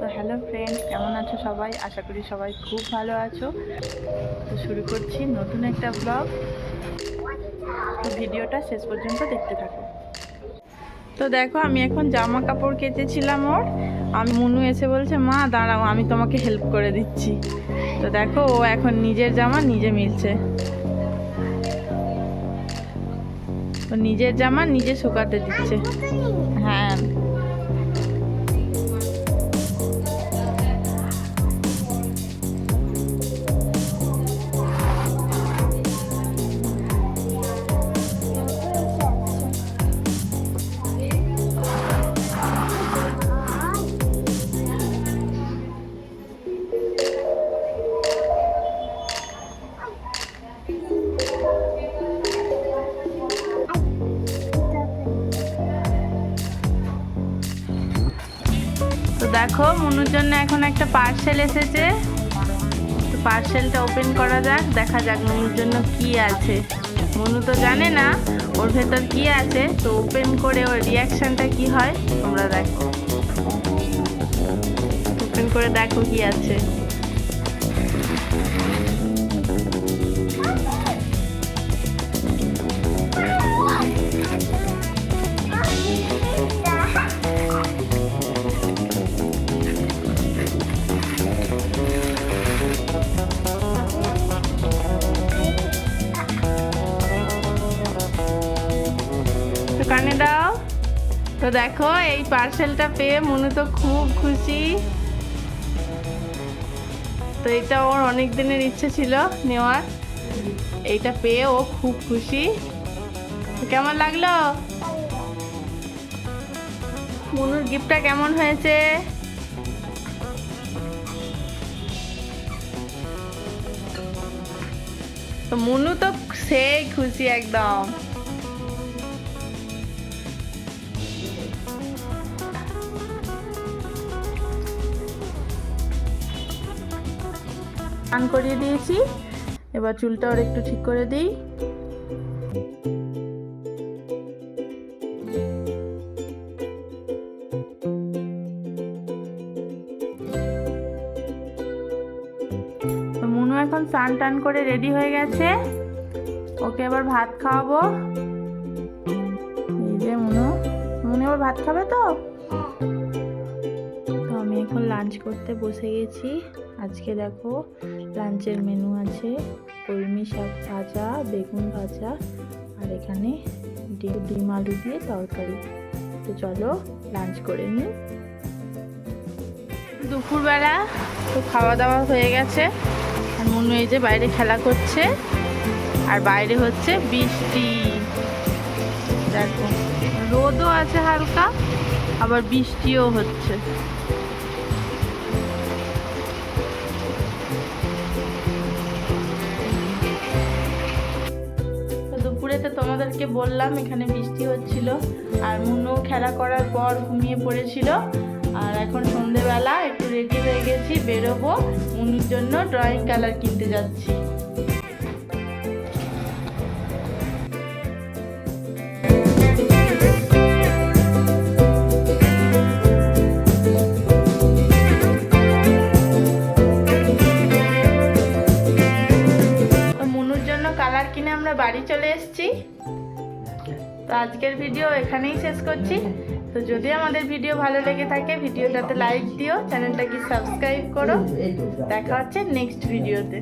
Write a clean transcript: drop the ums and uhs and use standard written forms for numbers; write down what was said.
তো hello friends, কেমন আছো সবাই? আশা করি সবাই খুব ভালো আছো। তো শুরু করছি নতুন একটা ব্লগ। তো ভিডিওটা শেষ পর্যন্ত দেখতে থাকো। তো দেখো, আমি এখন জামা কাপড় কেচেছিলাম ওর। আমি মুনু এসে বলছে, মা দাঁড়াও, আমি তোমাকে হেল্প করে দিচ্ছি। তো দেখো, ও এখন নিজের জামা নিজে মিলছে। ও নিজের জামা নিজে শুকাতে দিচ্ছে। হ্যাঁ, তো দেখো, মুনুর জন্য এখন একটা পার্সেল এসেছে। তো পার্সেলটা ওপেন করা যাক, দেখা যাক মুনুর জন্য কি আছে। মুনু তো জানে না ওর ভেতর কি আছে, তো ওপেন করে ওর রিয়াকশনটা কি হয় তোমরা দেখো। ওপেন করে দেখো কি আছে। কানে দাও। তো দেখো, এই পার্সেলটা পেয়ে মনু তো খুব খুশি। তো এটা ওর অনেক দিনের ইচ্ছে ছিল নেওয়ার, এইটা পেয়ে ও খুব খুশি। কেমন লাগলো মনুর গিফটটা? কেমন হয়েছে? তো মনু তো সেই খুশি একদম। স্নান করিয়ে দিয়েছি, এবার চুলটা ওর একটু ঠিক করে দিই। মুনু এখন স্নান টান করে রেডি হয়ে গেছে, ওকে এবার ভাত খাওয়াবো। এই যে মুনু এবার ভাত খাবে তো। আমি এখন লাঞ্চ করতে বসে গেছি। আজকে দেখো, লাঞ্চের মেনু আছে কলমি শাক ভাজা, বেগুন ভাজা, আর এখানে ডিম আলু দিয়ে তরকারি। তো চলো লাঞ্চ করে নিই। দুপুরবেলা তো খাওয়া দাওয়া হয়ে গেছে, আর মুনু এই যে বাইরে খেলা করছে, আর বাইরে হচ্ছে বৃষ্টি। দেখো, রোদও আছে হালকা, আবার বৃষ্টিও হচ্ছে। দুপুরেতে তোমাদেরকে বললাম এখানে বৃষ্টি হচ্ছিল, আর মুনু খেলা করার পর ঘুমিয়ে পড়েছিল। আর এখন সন্ধেবেলা একটু রেডি হয়ে গেছি, বেরোবো। মুনুর জন্য ড্রয়িং কালার কিনতে যাচ্ছি। কালার কিনে আমরা বাড়ি চলে এসেছি। তো আজকের ভিডিও এখানেই শেষ করছি। তো যদি আমাদের ভিডিও ভালো লেগে থাকে, ভিডিওটাতে লাইক দিও, চ্যানেলটাকে সাবস্ক্রাইব করো। দেখা হচ্ছে নেক্সট ভিডিওতে।